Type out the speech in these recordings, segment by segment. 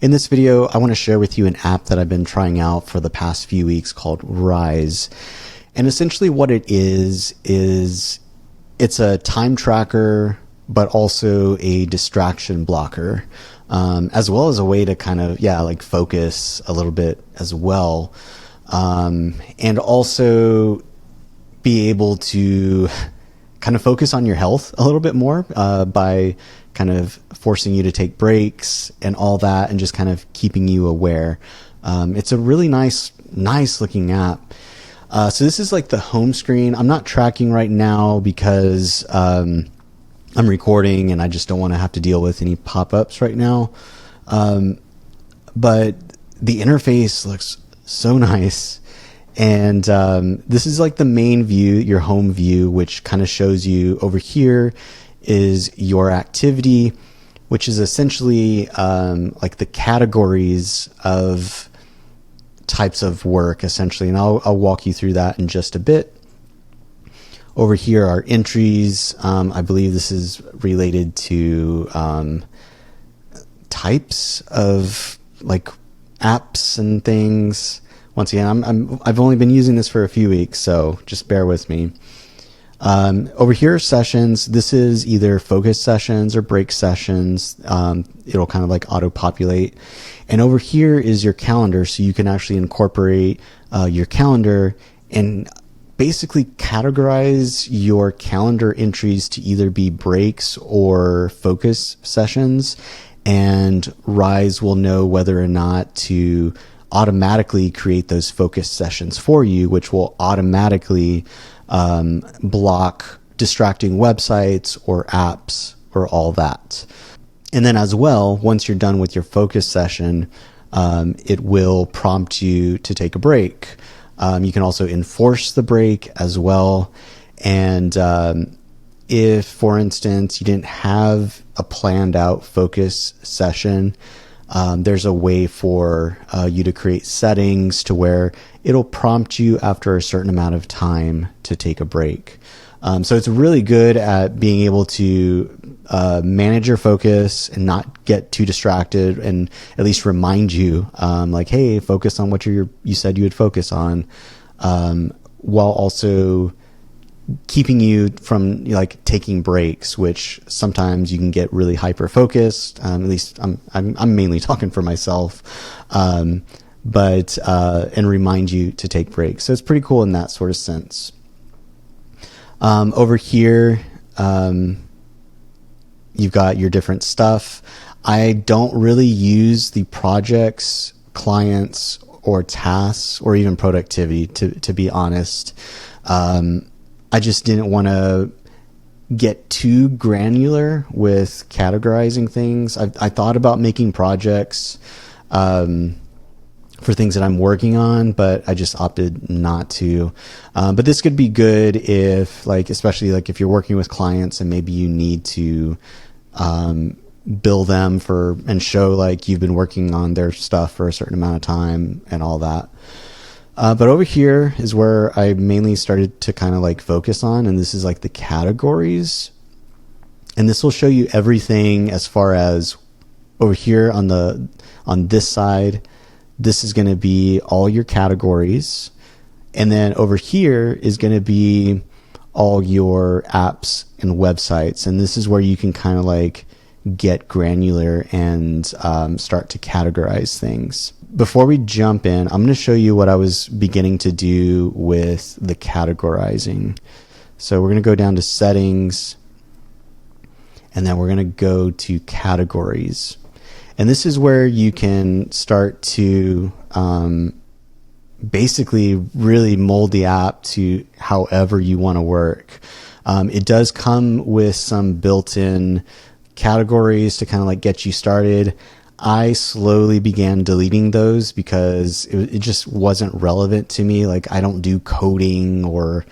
In this video, I want to share with you an app that I've been trying out for the past few weeks called Rize. And essentially what it is it's a time tracker, but also a distraction blocker, as well as a way to kind of, focus a little bit as well. And also be able to kind of focus on your health a little bit more by kind of forcing you to take breaks and all that, and just kind of keeping you aware. It's a really nice looking app. So this is like the home screen. I'm not tracking right now because I'm recording and I just don't want to have to deal with any pop-ups right now. But the interface looks so nice. And this is like the main view, your home view, which kind of shows you over here is your activity, which is essentially like the categories of types of work, essentially. And I'll walk you through that in just a bit. Over here are entries. I believe this is related to types of like apps and things. Once again, I've only been using this for a few weeks, so just bear with me. Over here, sessions. This is either focus sessions or break sessions. It'll kind of like auto-populate. And over here is your calendar, so you can actually incorporate your calendar and basically categorize your calendar entries to either be breaks or focus sessions. And Rize will know whether or not to automatically create those focus sessions for you, which will automatically block distracting websites or apps or all that. And then as well, once you're done with your focus session, it will prompt you to take a break. You can also enforce the break as well. And if, for instance, you didn't have a planned out focus session, there's a way for you to create settings to where it'll prompt you after a certain amount of time to take a break. So it's really good at being able to manage your focus and not get too distracted, and at least remind you, like, hey, focus on what you said you would focus on, while also keeping you from like taking breaks, which sometimes you can get really hyper focused. At least I'm mainly talking for myself, but and remind you to take breaks. So it's pretty cool in that sort of sense. Over here, you've got your different stuff. I don't really use the projects, clients, or tasks, or even productivity, to be honest. I just didn't want to get too granular with categorizing things. I thought about making projects for things that I'm working on, but I just opted not to. But this could be good if, like, especially like if you're working with clients and maybe you need to bill them and show like you've been working on their stuff for a certain amount of time and all that. But over here is where I mainly started to kind of like focus on, and this is like the categories. And this will show you everything as far as over here on this side. This is going to be all your categories. And then over here is going to be all your apps and websites. And this is where you can kind of like get granular and start to categorize things. Before we jump in, I'm going to show you what I was beginning to do with the categorizing. So we're going to go down to settings, and then we're going to go to categories. And this is where you can start to basically really mold the app to however you want to work. It does come with some built-in categories to kind of like get you started. I slowly began deleting those because it just wasn't relevant to me. Like, I don't do coding or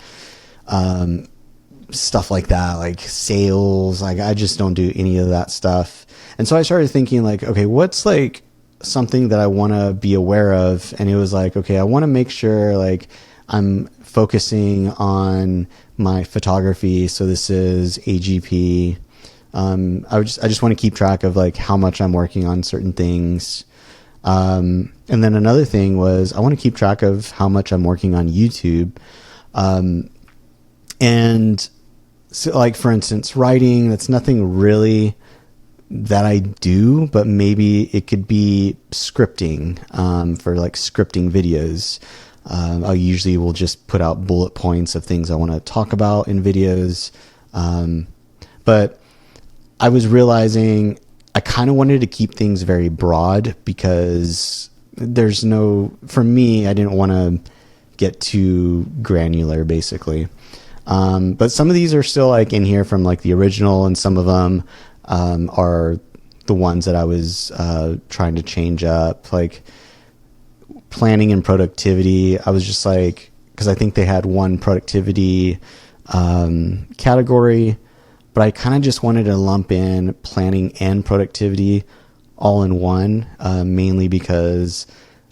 stuff like that, like sales. Like, I just don't do any of that stuff. And so I started thinking like, okay, what's like something that I want to be aware of? And it was like, okay, I want to make sure like I'm focusing on my photography. So this is AGP. I just want to keep track of like how much I'm working on certain things. And then another thing was I want to keep track of how much I'm working on YouTube. And so, like, for instance, writing, that's nothing really that I do, but maybe it could be scripting, for like scripting videos. I usually will just put out bullet points of things I want to talk about in videos. But I was realizing I kind of wanted to keep things very broad because for me, I didn't want to get too granular, basically. But some of these are still like in here from like the original, and some of them are the ones that I was trying to change up, like planning and productivity. I was just like, because I think they had one productivity category, but I kind of just wanted to lump in planning and productivity all in one, mainly because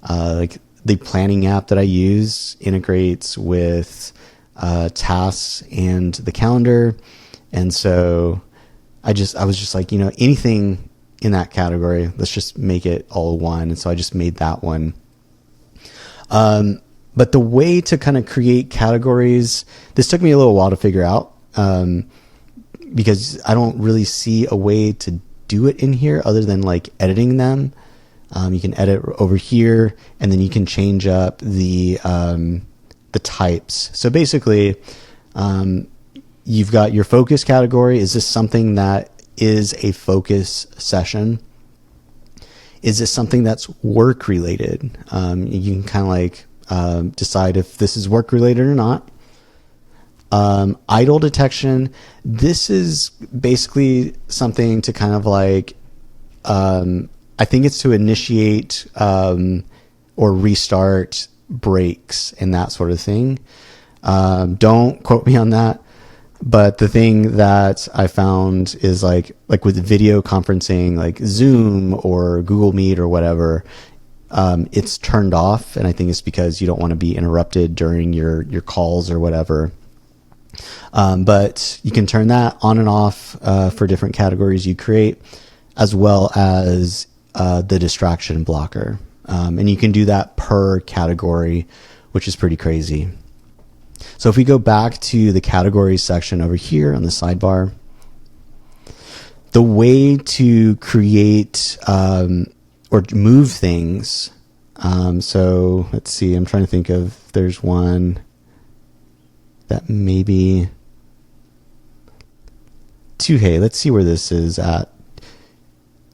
like the planning app that I use integrates with tasks and the calendar. And so I was just like, anything in that category, let's just make it all one. And so I just made that one. But the way to kind of create categories, this took me a little while to figure out, because I don't really see a way to do it in here other than like editing them. You can edit over here, and then you can change up the types. So basically, you've got your focus category. Is this something that is a focus session? Is this something that's work related? You can kind of like decide if this is work related or not. Idle detection. This is basically something to kind of like, I think it's to initiate or restart breaks and that sort of thing. Don't quote me on that. But the thing that I found is like with video conferencing, like Zoom or Google Meet or whatever, it's turned off. And I think it's because you don't want to be interrupted during your calls or whatever. But you can turn that on and off for different categories you create, as well as the distraction blocker. And you can do that per category, which is pretty crazy. So if we go back to the categories section over here on the sidebar, the way to create or move things. So let's see, I'm trying to think of, there's one that maybe hey, let's see where this is at.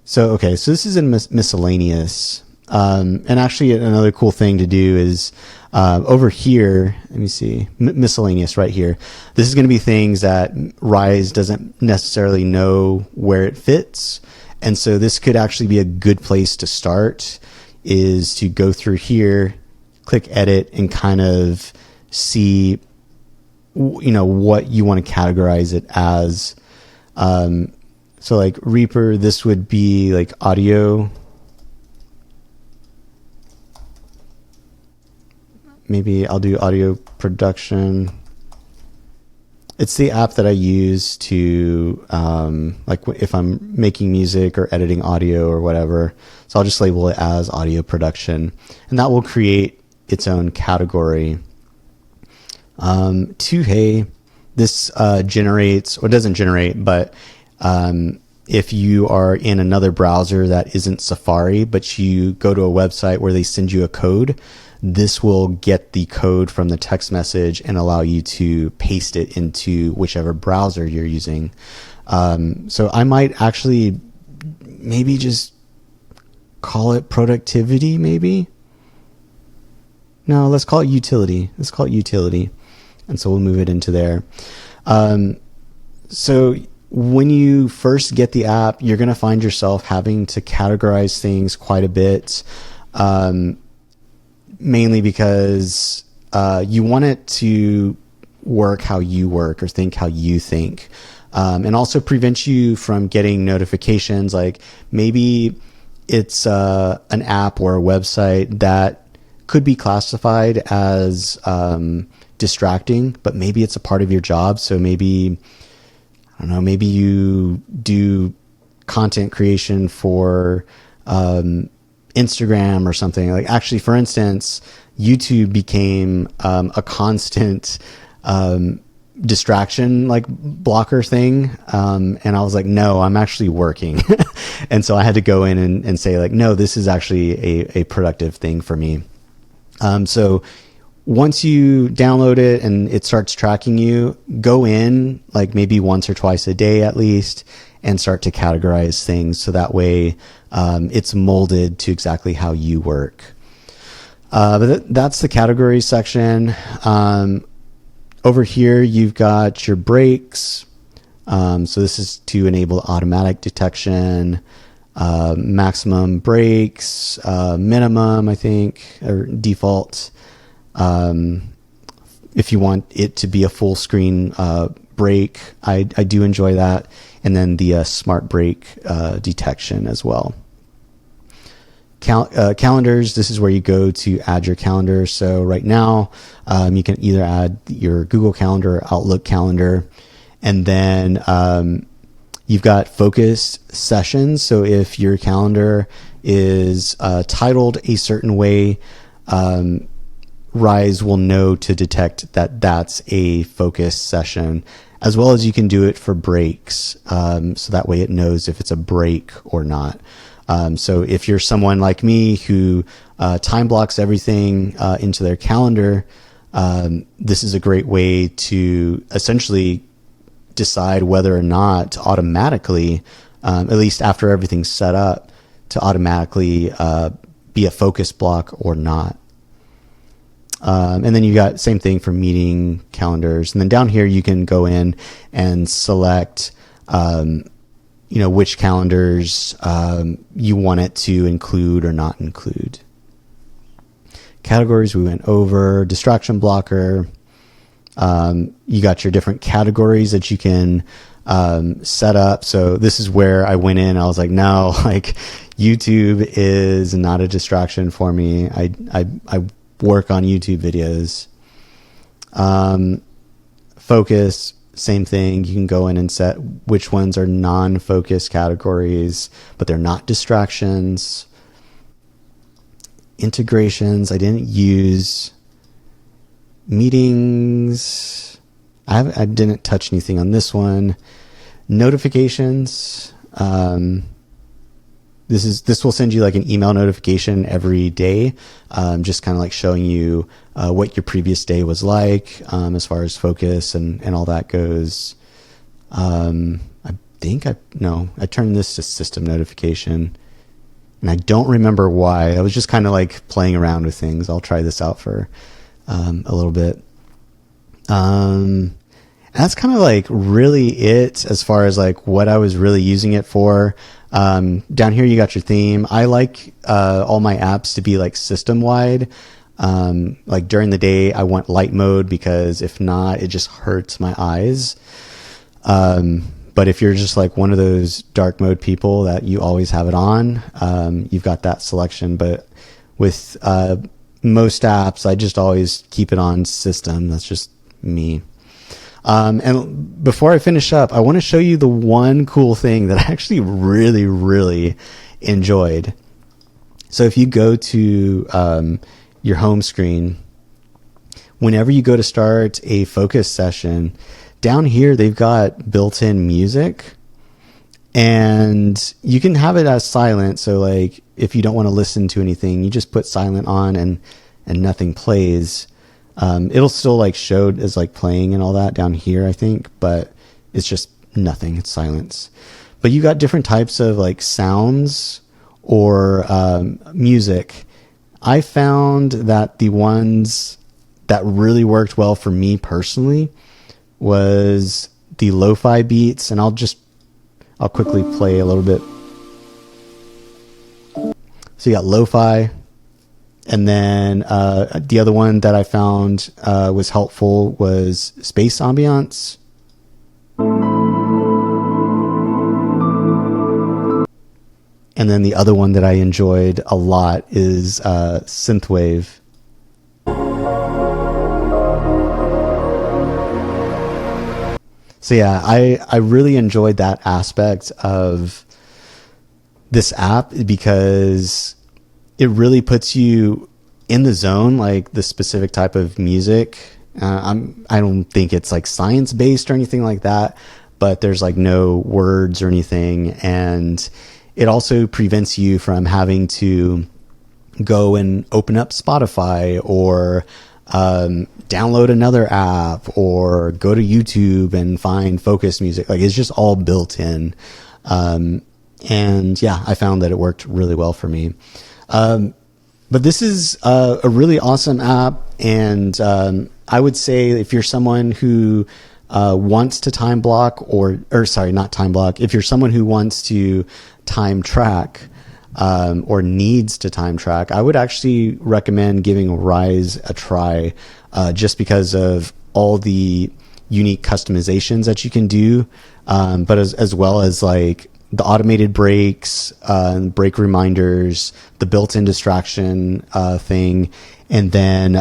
So, okay, so this is in miscellaneous. And actually another cool thing to do is over here, let me see, miscellaneous right here. This is going to be things that Rize doesn't necessarily know where it fits. And so this could actually be a good place to start, is to go through here, click edit, and kind of see, what you want to categorize it as. So like Reaper, this would be like audio. Maybe I'll do audio production. It's the app that I use to, like if I'm making music or editing audio or whatever. So I'll just label it as audio production, and that will create its own category. Hey, this generates, or doesn't generate, but if you are in another browser that isn't Safari, but you go to a website where they send you a code, this will get the code from the text message and allow you to paste it into whichever browser you're using. So I might actually maybe just call it productivity, maybe. No, let's call it utility. And so we'll move it into there. So when you first get the app, you're going to find yourself having to categorize things quite a bit, mainly because you want it to work how you work or think how you think, and also prevent you from getting notifications. Like maybe it's an app or a website that could be classified as distracting, but maybe it's a part of your job. So maybe, I don't know, maybe you do content creation for Instagram or something. Like actually, for instance, YouTube became a constant distraction like blocker thing. And I was like, no, I'm actually working. And so I had to go in and say like, no, this is actually a productive thing for me. So once you download it and it starts tracking you, go in like maybe once or twice a day at least and start to categorize things. So that way it's molded to exactly how you work. But that's the categories section. Over here, you've got your breaks. So this is to enable automatic detection, maximum breaks, minimum, I think, or default. If you want it to be a full screen break, I do enjoy that. And then the smart break detection as well. Calendars, this is where you go to add your calendar. So right now, you can either add your Google Calendar or Outlook calendar. And then you've got focused sessions. So if your calendar is titled a certain way, Rize will know to detect that that's a focused session, as well as you can do it for breaks. So that way it knows if it's a break or not. So if you're someone like me who time blocks everything into their calendar, this is a great way to essentially decide whether or not to automatically, at least after everything's set up, to automatically be a focus block or not. And then you got same thing for meeting calendars. And then down here, you can go in and select, which calendars you want it to include or not include. Categories we went over. Distraction blocker. You got your different categories that you can set up. So this is where I went in. I was like, no, like YouTube is not a distraction for me. I work on YouTube videos. Focus, same thing. You can go in and set which ones are non-focus categories, but they're not distractions. Integrations, I didn't use. Meetings, I didn't touch anything on this one. Notifications, this will send you like an email notification every day, just kind of like showing you what your previous day was like, as far as focus and all that goes. I turned this to system notification, and I don't remember why. I was just kind of like playing around with things. I'll try this out for a little bit. That's kind of like really it as far as like what I was really using it for. Down here you got your theme. I like all my apps to be like system wide. Like during the day I want light mode because if not it just hurts my eyes. But if you're just like one of those dark mode people that you always have it on, you've got that selection. But with most apps, I just always keep it on system. That's just me. And before I finish up, I want to show you the one cool thing that I actually really, really enjoyed. So if you go to your home screen, whenever you go to start a focus session, down here they've got built-in music, and you can have it as silent. So like if you don't want to listen to anything, you just put silent on and nothing plays. It'll still like show as like playing and all that down here, I think, but it's just nothing. It's silence. But you got different types of like sounds or music. I found that the ones that really worked well for me personally was the lo-fi beats, and I'll quickly play a little bit. So you got lo-fi. And then the other one that I found was helpful was space ambiance. And then the other one that I enjoyed a lot is synthwave. So yeah, I really enjoyed that aspect of this app because it really puts you in the zone, like the specific type of music. I don't think it's like science based or anything like that, but there's like no words or anything. And it also prevents you from having to go and open up Spotify or download another app or go to YouTube and find focus music. Like it's just all built in. And yeah, I found that it worked really well for me. But this is a really awesome app. And I would say if you're someone who wants to time block or sorry, not time block. If you're someone who wants to time track or needs to time track, I would actually recommend giving Rize a try just because of all the unique customizations that you can do, but as well as like the automated breaks, break reminders, the built-in distraction thing, and then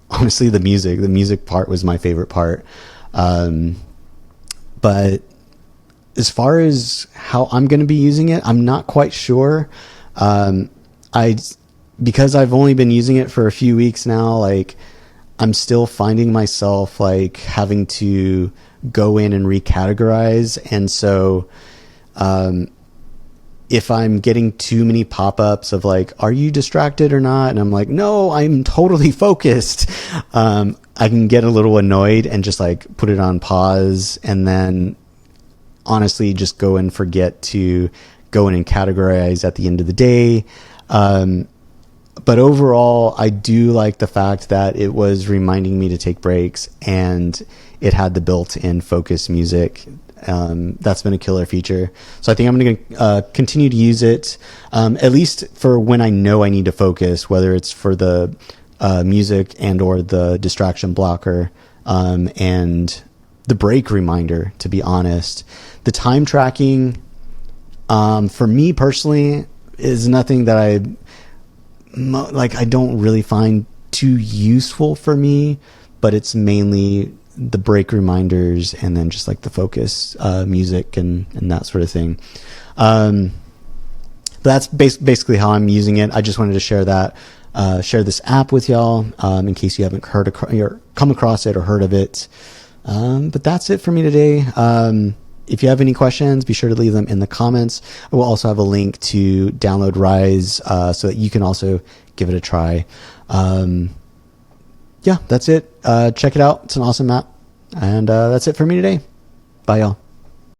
honestly the music part was my favorite part. But as far as how I'm going to be using it, I'm not quite sure. Because I've only been using it for a few weeks now, like I'm still finding myself like having to go in and recategorize. And so, if I'm getting too many pop-ups of like, are you distracted or not? And I'm like, no, I'm totally focused. I can get a little annoyed and just like put it on pause and then honestly just go and forget to go in and categorize at the end of the day. But overall, I do like the fact that it was reminding me to take breaks and it had the built-in focus music. That's been a killer feature. So I think I'm going to continue to use it, at least for when I know I need to focus, whether it's for the music and or the distraction blocker and the break reminder, to be honest. The time tracking, for me personally, is nothing that I don't really find too useful for me, but it's mainly the break reminders and then just like the focus music and that sort of thing. But that's basically how I'm using it. I just wanted to share this app with y'all in case you haven't come across it or heard of it. But that's it for me today. If you have any questions, be sure to leave them in the comments. I will also have a link to download Rize so that you can also give it a try. Yeah, that's it. Check it out. It's an awesome app. And that's it for me today. Bye, y'all.